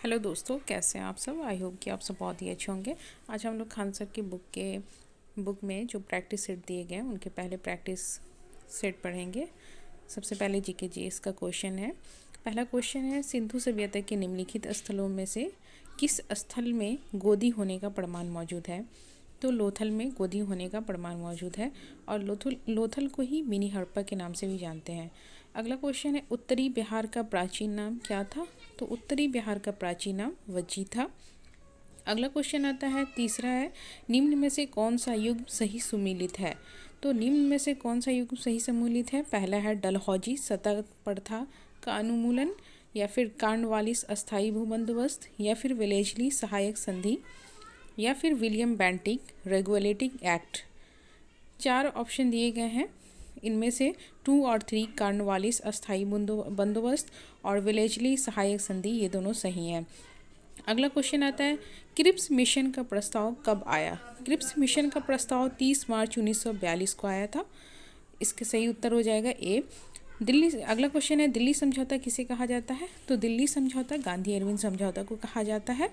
Hello दोस्तों, कैसे हैं आप सब। आई होप कि आप सब बहुत ही अच्छे होंगे। आज हम लोग खान सर की बुक में जो प्रैक्टिस सेट दिए गए हैं उनके पहले प्रैक्टिस सेट पढ़ेंगे। सबसे पहले जीके जीएस का क्वेश्चन है। पहला क्वेश्चन है, सिंधु सभ्यता के निम्नलिखित स्थलों में से किस स्थल में गोदी होने का प्रमाण मौजूद है। तो लोथल में गोदी होने का प्रमाण मौजूद है और लोथल को ही मिनी हड़प्पा के नाम से भी जानते हैं। अगला क्वेश्चन है, उत्तरी बिहार का प्राचीन नाम क्या था। तो उत्तरी बिहार का प्राचीन नाम वज्जी था। अगला क्वेश्चन आता है, तीसरा है, निम्न में से कौन सा युग सही सुमेलित है। तो निम्न में से कौन सा युग सही सम्मिलित है। पहला है डलहौजी सतत प्रथा का अनुमूलन, या फिर कार्नवालिस अस्थायी भूबंदोबस्त, या फिर वेलेजली सहायक संधि, या फिर William Bentinck regulating act. 4 option दिए गए हैं। इनमें से 2 और 3 कार्नवालिस अस्थायी बंदोबस्त और विलेजली सहायक संधि, ये दोनों सही हैं। अगला क्वेश्चन आता है, क्रिप्स मिशन का प्रस्ताव कब आया। क्रिप्स मिशन का प्रस्ताव 30 मार्च 1942 को आया था। इसके सही उत्तर हो जाएगा ए, दिल्ली। अगला क्वेश्चन है, दिल्ली समझौता किसे कहा जाता है। तो दिल्ली समझौता गांधी इरविन समझौता को कहा जाता है।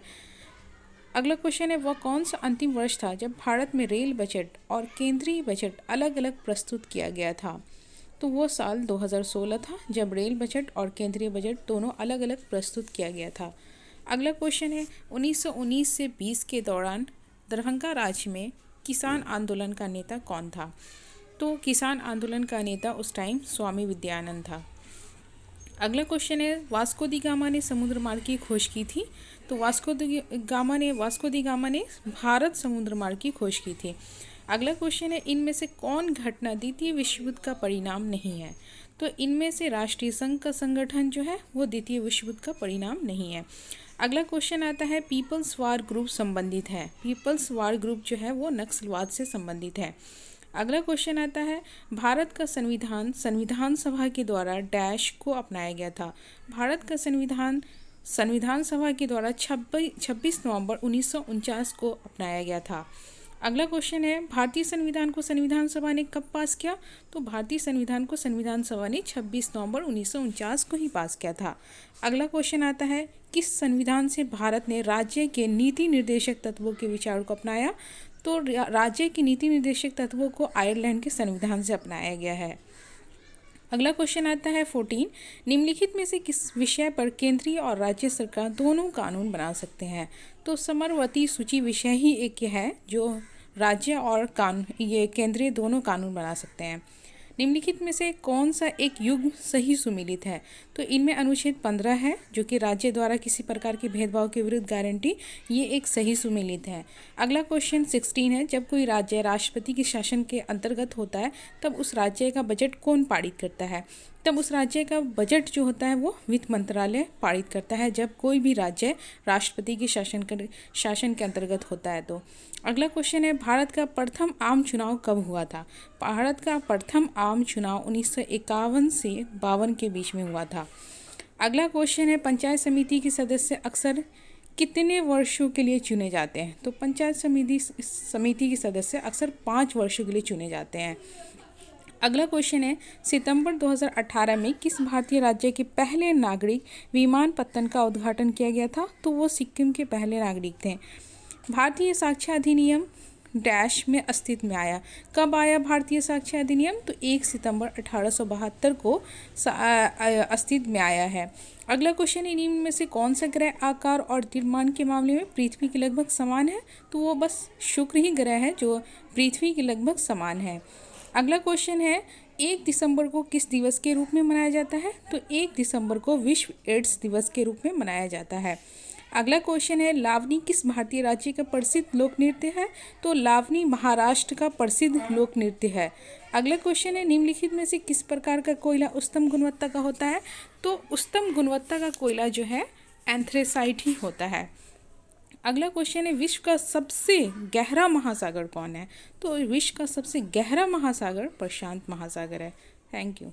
अगला क्वेश्चन है, वह कौन सा अंतिम वर्ष था जब भारत में रेल बजट और केंद्रीय बजट अलग अलग प्रस्तुत किया गया था। तो वो साल 2016 था जब रेल बजट और केंद्रीय बजट दोनों अलग अलग प्रस्तुत किया गया था। अगला क्वेश्चन है, 1919 से 20 के दौरान दरभंगा राज्य में किसान आंदोलन का नेता कौन था। तो किसान आंदोलन का नेता उस टाइम स्वामी विद्यानंद था। अगला क्वेश्चन है, वास्को दी गामा ने समुद्र मार्ग की खोज की थी। तो वास्को दी गामा ने भारत समुद्र मार्ग की खोज की थी। अगला क्वेश्चन है, इनमें से कौन घटना द्वितीय विश्व युद्ध का परिणाम नहीं है। तो इनमें से राष्ट्रीय संघ का संगठन जो है वो द्वितीय विश्व युद्ध का परिणाम नहीं है। अगला क्वेश्चन आता है, पीपल्स वार ग्रुप संबंधित है। पीपल्स वार ग्रुप जो है वो नक्सलवाद से संबंधित है। अगला क्वेश्चन आता है, भारत का संविधान संविधान सभा के द्वारा डैश को अपनाया गया था। भारत का संविधान संविधान सभा के द्वारा 26 नवंबर 1949 को अपनाया गया था। अगला क्वेश्चन है, भारतीय संविधान को संविधान सभा ने कब पास किया। तो भारतीय संविधान को संविधान सभा ने 26 नवंबर 1949 को ही पास किया था। अगला क्वेश्चन आता है, किस संविधान से भारत ने राज्य के नीति निर्देशक तत्वों के विचारों को अपनाया। तो राज्य की नीति निर्देशक तत्वों को आयरलैंड के संविधान से अपनाया गया है। अगला क्वेश्चन आता है 14, निम्नलिखित में से किस विषय पर केंद्रीय और राज्य सरकार दोनों कानून बना सकते हैं। तो समरवती सूची विषय ही एक है जो राज्य और ये केंद्रीय दोनों कानून बना सकते हैं। निम्नलिखित में से कौन सा एक युग सही सुमेलित है। तो इनमें अनुच्छेद 15 है जो कि राज्य द्वारा किसी प्रकार के भेदभाव के विरुद्ध गारंटी, ये एक सही सुमेलित है। अगला क्वेश्चन 16 है, जब कोई राज्य राष्ट्रपति के शासन के अंतर्गत होता है तब उस राज्य का बजट कौन पारित करता है। तब उस राज्य का बजट जो होता है वो वित्त मंत्रालय पारित करता है जब कोई भी राज्य राष्ट्रपति के शासन के अंतर्गत होता है। तो अगला क्वेश्चन है, भारत का प्रथम आम चुनाव कब हुआ था। भारत का प्रथम आम चुनाव 1951 से 52 के बीच में हुआ था। अगला क्वेश्चन है, पंचायत समिति के सदस्य अक्सर कितने वर्षों के लिए चुने जाते हैं। तो पंचायत समिति के सदस्य अक्सर 5 वर्षों के लिए चुने जाते हैं। अगला क्वेश्चन है, सितंबर 2018 में किस भारतीय राज्य के पहले नागरिक विमानपत्तन का उद्घाटन किया गया था। तो वो सिक्किम के पहले नागरिक थे। भारतीय साक्ष्य अधिनियम डैश में अस्तित्व में आया। कब आया भारतीय साक्ष्य अधिनियम। तो 1 सितंबर 1872 को अस्तित्व में आया है। अगला क्वेश्चन है, निम्न में से कौन सा ग्रह आकार और निर्माण के मामले में पृथ्वी के लगभग समान है। तो वो बस शुक्र ही ग्रह है जो पृथ्वी के लगभग समान है। अगला क्वेश्चन है, 1 दिसंबर को किस दिवस के रूप में मनाया जाता है। तो 1 दिसंबर को विश्व एड्स दिवस के रूप में मनाया जाता है। अगला क्वेश्चन है, लावनी किस भारतीय राज्य का प्रसिद्ध लोक नृत्य है। तो लावनी महाराष्ट्र का प्रसिद्ध लोक नृत्य है। अगला क्वेश्चन है, निम्नलिखित में से किस प्रकार का कोयला उच्चतम गुणवत्ता का होता है। तो उच्चतम गुणवत्ता का कोयला जो है एंथ्रेसाइट ही होता है। अगला क्वेश्चन है, विश्व का सबसे गहरा महासागर कौन है। तो विश्व का सबसे गहरा महासागर प्रशांत महासागर है। Thank you.